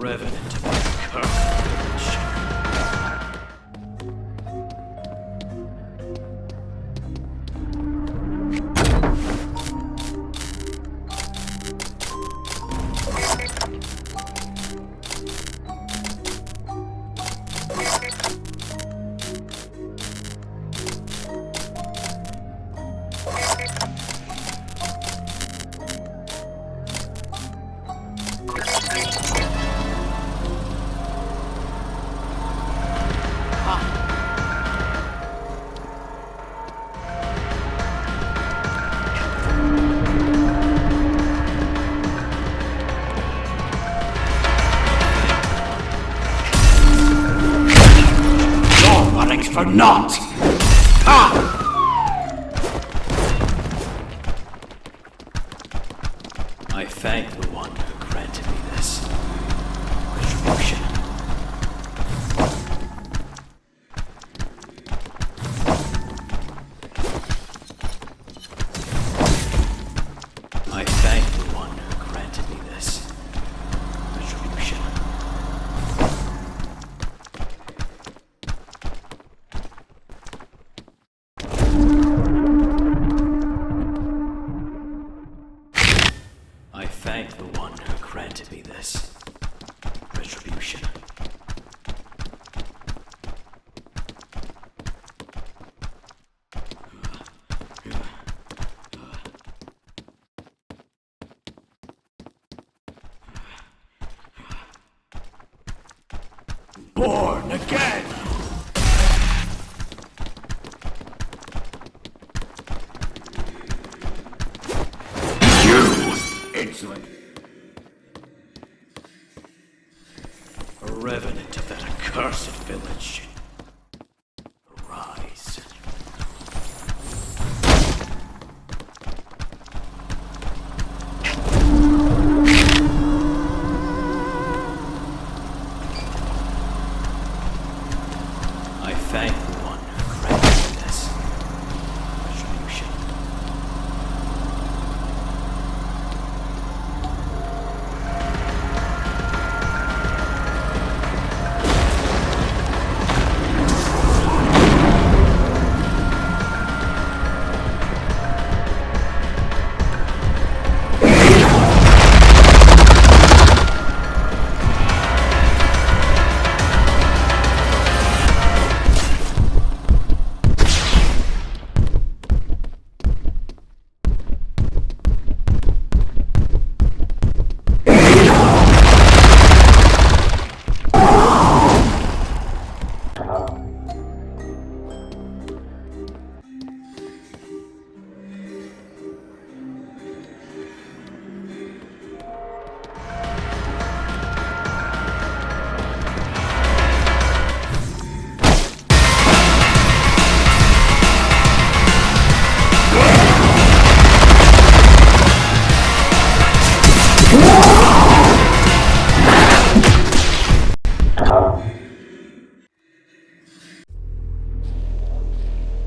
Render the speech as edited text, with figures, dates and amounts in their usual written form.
revenant of this cursed village. For naught! I thank the one who granted me this retribution. I thank the one who granted me this retribution. I thank the one who granted me this retribution. Born again! Insolent. A revenant of that accursed village.